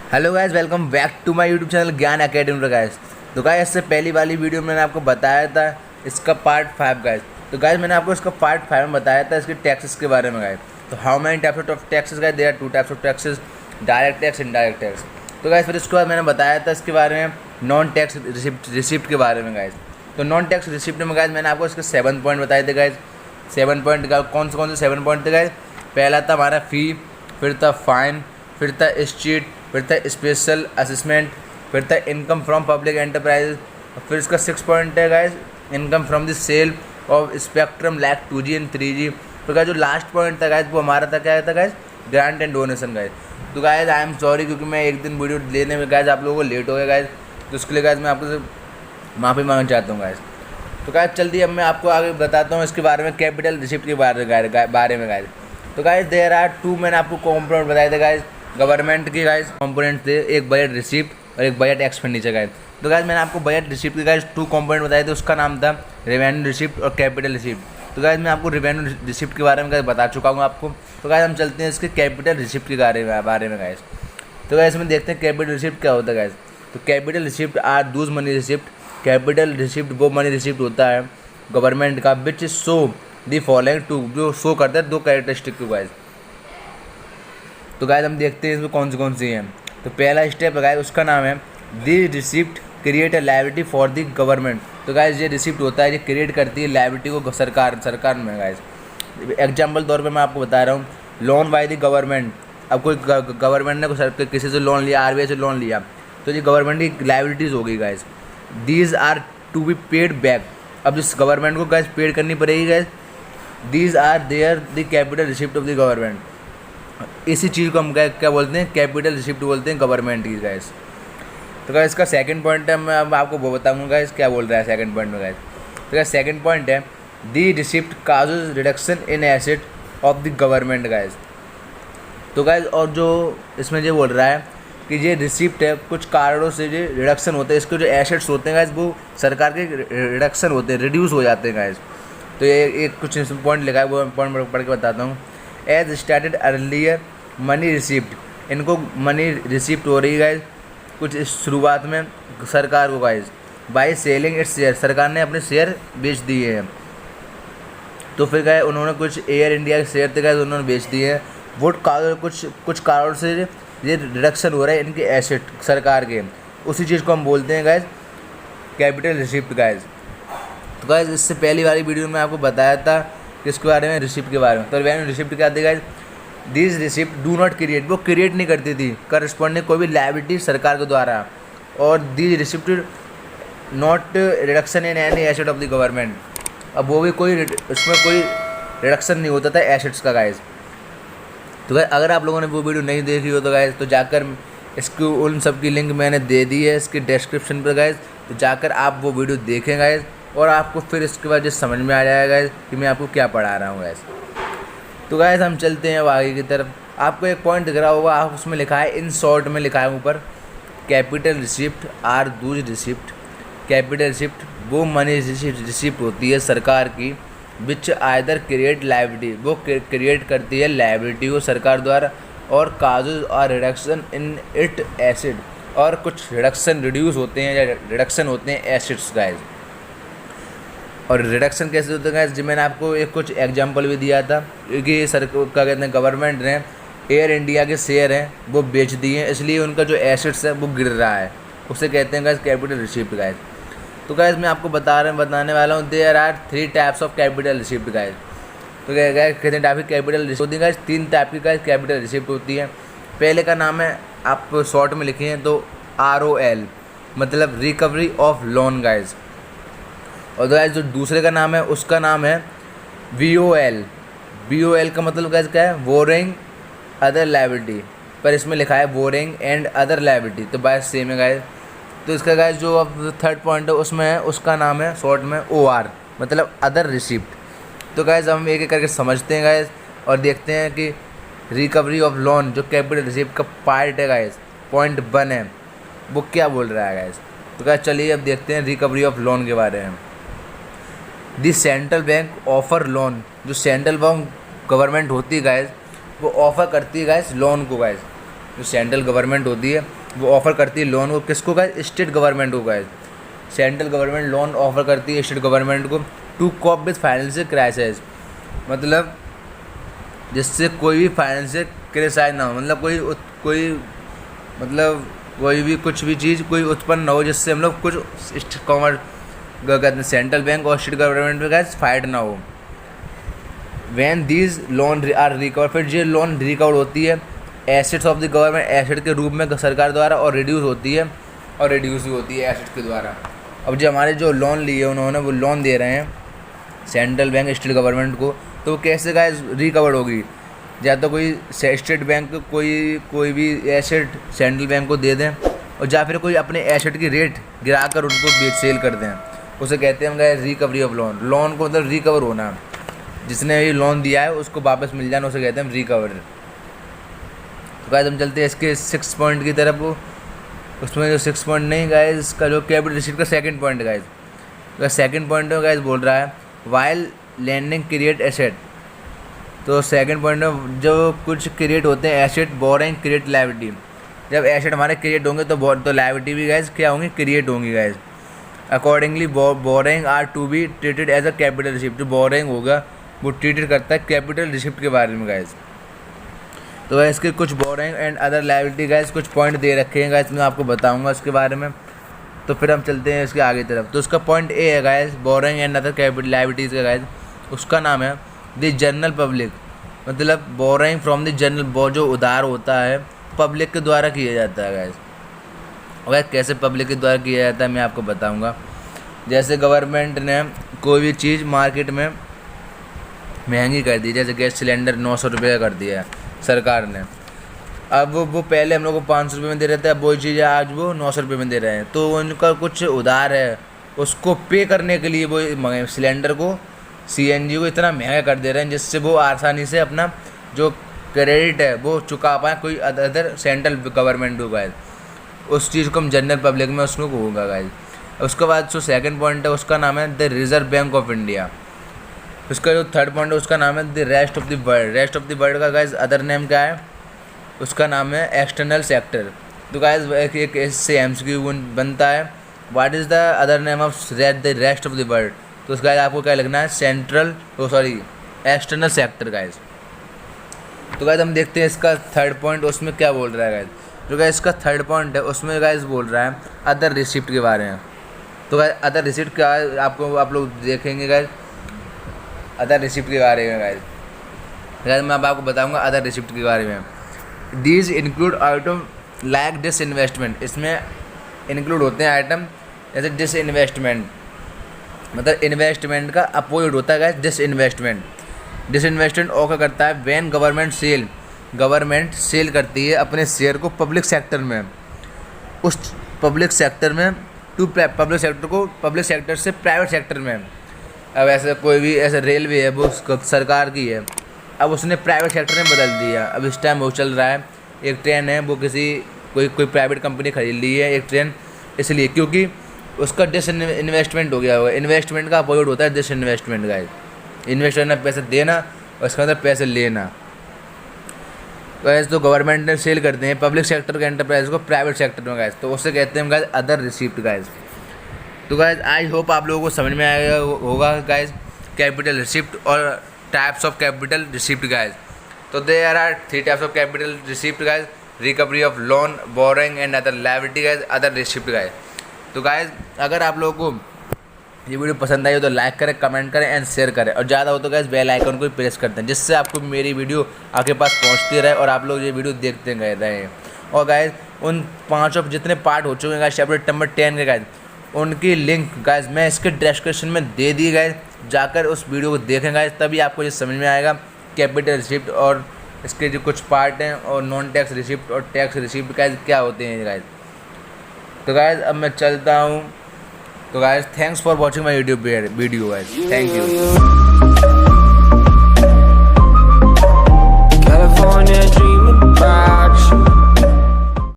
Hello guys, welcome back to my YouTube channel Gyan academy पर guys. तो guys इससे पहली वाली वीडियो में मैंने आपको बताया था इसका पार्ट 5 गाइस। तो गाइस मैंने आपको इसका पार्ट 5 में बताया था इसके टैक्सेस के बारे में गाइस। तो how many types of taxes guys, there are two types of taxes, direct tax, indirect tax. तो गाइस फिर इसके बाद मैंने बताया था इसके बारे में नॉन टैक्स रिसिप्ट के बारे में गाइस। तो नॉन टैक्स रिसिप्ट में गाइस मैंने आपको इसके 7 पॉइंट बताए थे गाइस। 7 पॉइंट का कौन से 7 पॉइंट थे गाइस? पहला था हमारा फ़ी, फिर था फाइन, फिर था स्ट्रीट, फिर था स्पेशल असेसमेंट, फिर था इनकम फ्रॉम पब्लिक एंटरप्राइज। फिर इसका 6 पॉइंट है guys income from the sale of spectrum like 2G and 3G। तो गाइस जो लास्ट पॉइंट था गाइस वो हमारा था, क्या था guys? Grant and donation guys. तो गाइस आई एम सॉरी क्योंकि मैं एक दिन वीडियो लेने में गाइस आप लोगों को लेट हो गया गाइस, तो उसके लिए गाइस मैं आपको माफ़ी मांगना चाहता हूँ गाइस। तो गाइस जल्दी अब मैं आपको आगे बताता हूँ इसके बारे में, कैपिटल रिसिप्ट के बारे में गाइस। तो गाइस देयर आर 2 मैंने आपको कॉम्पोनेंट बताए थे गाइस गवर्नमेंट के गाइस कॉम्पोनेंट थे, एक बजट रिसिप्ट और एक बजट एक्सपेंडिचर गाइस। तो गाइस मैंने आपको बजट रिसिप्ट के गाइस 2 कॉम्पोनेंट बताए थे, उसका नाम था रेवेन्यू रिसिप्ट और कैपिटल रिसिप्ट। तो गाइस मैं आपको रेवेन्यू रिसिप्ट के बारे में गाइस बता चुका हूँ आपको। तो गाइस हम चलते हैं इसके कैपिटल रिसिप्ट के बारे में गाइस। तो गाइस इसमें देखते हैं कैपिटल रिसिप्ट क्या होता है गाइस। तो capital receipt are those money receipt. Capital receipt वो मनी रिसिप्ट होता है गवर्नमेंट का which show the following two, जो शो करता है 2 कैरेक्टरिस्टिक को गाइस। तो गाइस हम देखते हैं इसमें कौन सी हैं। तो पहला स्टेप है गाइस, उसका नाम है the receipt create a liability for the government. तो गाइस ये रिसिप्ट होता है, ये क्रिएट करती है लायबिलिटी को सरकार में गाइस। एग्जाम्पल तौर पे मैं आपको बता रहा हूँ, लोन बाय द गवर्नमेंट। अब कोई गवर्नमेंट ने किसी से लोन लिया, RBI से लोन लिया, तो ये गवर्नमेंट की लायबिलिटीज़ होगी guys. These are to be paid back. अब जिस गवर्नमेंट को गाइस पेड करनी पड़ेगी guys, these are there the capital receipt of the government. इसी चीज़ को हम क्या बोलते हैं? कैपिटल रिसिप्ट बोलते हैं गवर्नमेंट की गाइस। तो गाइस इसका सेकंड पॉइंट है, मैं अब आपको वो बताऊंगा गाइस क्या बोल रहा है सेकंड पॉइंट में गाइस। तो गाइस सेकंड पॉइंट है the receipt causes reduction in asset of the government guys. तो गाइस और जो इसमें ये बोल रहा है कि ये रिसिप्ट है कुछ कारणों से ये रिडक्शन होते हैं, इसके जो एसेट्स होते हैं गाइस वो सरकार के रिडक्शन होते हैं, रिड्यूस हो जाते हैं गाइस। तो ये एक कुछ पॉइंट लिखा है, वो पॉइंट पढ़ के बताता हूँ। As started earlier money receipt, इनको मनी रिसिप्ट हो रही है गाइस कुछ शुरुआत में सरकार को guys by selling its share, सरकार ने अपने शेयर बेच दिए हैं। तो फिर गए उन्होंने कुछ एयर इंडिया के शेयर थे गाइस उन्होंने बेच दिए हैं। वो कुछ कारणों से ये रिडक्शन हो रहा है इनके एसेट सरकार के, उसी चीज़ को हम बोलते हैं गाइस कैपिटल रिसिप्ट गाइस। तो गाइस इससे पहली वाली वीडियो में आपको बताया था किसके बारे में? रिसिप्ट के बारे में। तो रेवेन्यू रिसिप्ट क्या थी guys? This receipt do not create, वो क्रिएट नहीं करती थी करस्पॉन्डिंग कोई भी लायबिलिटी सरकार के द्वारा। और this receipt not reduction in any asset of the government. अब वो भी उसमें कोई रिडक्शन नहीं होता था एसेट्स का गाइस। तो गाइस अगर आप लोगों ने वो वीडियो नहीं देखी हो तो गाइस तो जाकर इसकी उन सब की लिंक मैंने दे दी है इसके डिस्क्रिप्शन पर गाइस, तो जाकर आप वो वीडियो देखें गाइस, और आपको फिर इसके बाद जो समझ में आ जाएगा गाइस कि मैं आपको क्या पढ़ा रहा हूँ गाइस। तो गाइस हम चलते हैं अब आगे की तरफ। आपको एक पॉइंट दिख रहा होगा, आप उसमें लिखा है इन शॉर्ट में लिखा है ऊपर, capital receipt are those receipt. Capital receipt वो मनी रिसिप्ट होती है सरकार की विच आइदर क्रिएट लायबिलिटी, वो क्रिएट करती है लायबिलिटी को सरकार द्वारा, और काजेज और रिडक्शन इन इट एसिड, और कुछ रिडक्शन रिड्यूस होते हैं या रिडक्शन होते हैं एसिड्स गाइस। और रिडक्शन कैसे होते हैं गाइस, जी मैंने आपको एक कुछ एग्जांपल भी दिया था, क्योंकि सर क्या कहते हैं गवर्नमेंट ने एयर इंडिया के शेयर हैं वो बेच दिए हैं, इसलिए उनका जो एसेट्स है वो गिर रहा है, उसे कहते हैं गाइस कैपिटल रिसिप्ट गाइस। तो गाइस मैं आपको बताने वाला हूँ there are 3 types of capital receipt guys. तो गाइस कितने टाइप की कैपिटल रिसिप्ट होती है गाइस? 3 टाइप की गाइस कैपिटल रिसिप्ट होती है। पहले का नाम है, आप शॉर्ट में लिखे हैं तो ROL, मतलब रिकवरी ऑफ लोन गाइस। और गाइस जो दूसरे का नाम है उसका नाम है VOL का मतलब गाइस क्या है? बोरिंग अदर लायबिलिटी, पर इसमें लिखा है बोरिंग एंड अदर लायबिलिटी, तो बाय सेम है गाइस। तो इसका गाइस जो अब थर्ड पॉइंट है उसमें है, उसका नाम है शॉर्ट में OR, मतलब अदर रिसिप्ट। तो गाइस हम एक एक करके समझते हैं गाइस और देखते हैं कि रिकवरी ऑफ लोन जो कैपिटल रिसिप्ट का पार्ट है गाइस, पॉइंट 1 है, वो क्या बोल रहा है गाइस। तो गाइस चलिए अब देखते हैं रिकवरी ऑफ लोन के बारे में। The central bank offer loan, जो सेंट्रल बैंक गवर्नमेंट होती है गाइस वो ऑफ़र करती है गाइस लोन को गाइस। जो सेंट्रल गवर्नमेंट होती है वो ऑफ़र करती है लोन को किसको गाइस, स्टेट गवर्नमेंट को guys. Central government loan offer करती है स्टेट गवर्नमेंट को to cope with financial crisis, मतलब जिससे कोई भी फाइनेंशियल क्राइसिस ना हो, मतलब कोई भी कुछ भी चीज़ कोई उत्पन्न ना हो जिससे हम लोग कुछ कहते हैं सेंट्रल बैंक और स्टेट गवर्नमेंट में गाइस फाइट ना हो। When these loan are recover, फिर जो लोन रिकवर होती है assets of the government, asset के रूप में सरकार द्वारा, और रिड्यूस होती है और रिड्यूस भी होती है एसेट के द्वारा। अब जो हमारे जो लोन लिए उन्होंने वो लोन दे रहे हैं सेंट्रल बैंक स्टेट गवर्नमेंट को, तो कैसे गाइस रिकवर होगी, या तो कोई स्टेट बैंक कोई भी एसेट सेंट्रल बैंक को दे दें और या फिर कोई अपने एसेट की रेट गिरा कर उनको सेल कर दें, उसे कहते हैं guys recovery of loan. Loan को मतलब रिकवर होना, जिसने ये लोन दिया है उसको वापस मिल जाना, उसे कहते हैं रिकवर। तो गाइस हम चलते हैं इसके 6 पॉइंट की तरफ। उसमें जो 6 पॉइंट नहीं गाइस, इसका जो कैपिटल रिसीट का सेकंड पॉइंट गाइस, तो सेकंड पॉइंट में गाइस बोल रहा है वाइल लैंडिंग क्रिएट एसेट। तो सेकंड पॉइंट में जो कुछ क्रिएट होते हैं एसेट, बोरिंग क्रिएट लायबिलिटी। जब एसेट हमारे क्रिएट होंगे तो लायबिलिटी भी गाइस क्या होंगी, क्रिएट होंगी guys. Accordingly borrowing are to be treated as a capital receipt. जो बोरिंग होगा वो ट्रीटेड करता है कैपिटल रिसिप्ट के बारे में गाइस। तो इसके कुछ boring and other liability guys कुछ पॉइंट दे रखे हैं गाइस, मैं आपको बताऊंगा उसके बारे में। तो फिर हम चलते हैं इसके आगे तरफ। तो उसका पॉइंट ए है guys boring and other capital liabilities का गाइस, उसका नाम है द जनरल पब्लिक, मतलब बोरिंग फ्रॉम द जनरल, जो उधार होता है पब्लिक के द्वारा किया जाता है गाइस। और कैसे पब्लिक के द्वारा किया जाता है मैं आपको बताऊंगा। जैसे गवर्नमेंट ने कोई भी चीज़ मार्केट में महंगी कर दी, जैसे गैस सिलेंडर 900 रुपये का कर दिया है सरकार ने। अब वो पहले हम लोग को 500 रुपये में दे रहे थे, अब वही चीज़ आज वो 900 रुपये में दे रहे हैं। तो उनका कुछ उधार है, उसको पे करने के लिए वो सिलेंडर को, CNG को इतना महंगा कर दे रहे हैं जिससे वो आसानी से अपना जो क्रेडिट है वो चुका पाए कोई अदर सेंट्रल गवर्नमेंट को गाइस। उस चीज़ को हम जनरल पब्लिक में उसमें होगा गाइस। उसके बाद जो सेकंड पॉइंट है उसका नाम है the reserve bank of India. उसका जो थर्ड पॉइंट है उसका नाम है the rest of the world. Rest of the world का गाइस अदर नेम क्या है, उसका नाम है एक्सटर्नल सेक्टर। तो गाइस एक इससे MCQ बनता है, what is the other name of the rest of the world. तो उसका आपको क्या लिखना है, एक्सटर्नल सेक्टर गाइस। तो गाइस हम देखते हैं इसका थर्ड पॉइंट उसमें क्या बोल रहा है गाइस। जो गाइस इसका थर्ड पॉइंट है उसमें गाइस बोल रहा है अदर रिसिप्ट के बारे में। तो गाइस अदर रिसिप्ट क्या है आप लोग देखेंगे गाइस, अदर रिसिप्ट के बारे में गाइस मैं अब आपको बताऊंगा अदर रिसिप्ट के बारे में। These include item like disinvestment, इसमें इंक्लूड होते हैं आइटम जैसे डिस इन्वेस्टमेंट, मतलब इन्वेस्टमेंट का अपोजिट होता है guys disinvestment. Disinvestment क्या करता है, व्हेन गवर्नमेंट सेल करती है अपने शेयर को पब्लिक सेक्टर में, उस पब्लिक सेक्टर में टू पब्लिक सेक्टर को पब्लिक सेक्टर से प्राइवेट सेक्टर में। अब ऐसे कोई भी ऐसे रेलवे है वो सरकार की है, अब उसने प्राइवेट सेक्टर में बदल दिया। अब इस टाइम वो चल रहा है, एक ट्रेन है वो कोई प्राइवेट कंपनी खरीद ली है एक ट्रेन, इसलिए क्योंकि उसका डिस इन्वेस्टमेंट हो गया होगा। इन्वेस्टमेंट का अपोजिट होता है डिस इन्वेस्टमेंट गाइस। इन्वेस्टर ने पैसे देना और इसका मतलब पैसे लेना। गाइस तो गवर्नमेंट ने सेल करते हैं पब्लिक सेक्टर के एंटरप्राइज को प्राइवेट सेक्टर में गाइस, तो उससे कहते हैं गाइस अदर रिसिप्ट गाइस। तो गाइस आई होप आप लोगों को समझ में आएगा होगा गाइस कैपिटल रिसिप्ट और types of capital receipt guys. तो there are 3 types of capital receipt guys, recovery of loan, borrowing and other liability guys, other receipt guys. तो गाइस अगर आप लोगों को ये वीडियो पसंद आई हो तो लाइक करें, कमेंट करें एंड शेयर करें, और ज़्यादा हो तो गाइस बेल आइकन को प्रेस करते हैं जिससे आपको मेरी वीडियो आपके पास पहुंचती रहे और आप लोग ये वीडियो देखते रहे। और गाइस उन 5 ऑफ जितने पार्ट हो चुके हैं गाइस चैप्टर नंबर 10 के गाइस, उनकी लिंक गाइस मैं इसके डिस्क्रिप्शन में दे दी गाइस, जाकर उस वीडियो को देखें गाइस, तभी आपको ये समझ में आएगा कैपिटल रिसिप्ट और इसके जो कुछ पार्ट हैं और नॉन टैक्स रिसिप्ट और टैक्स रिसिप्ट गाइस क्या होते हैं गाइस। तो गाइस अब मैं चलता हूँ। तो guys thanks for watching my YouTube video guys, thank you.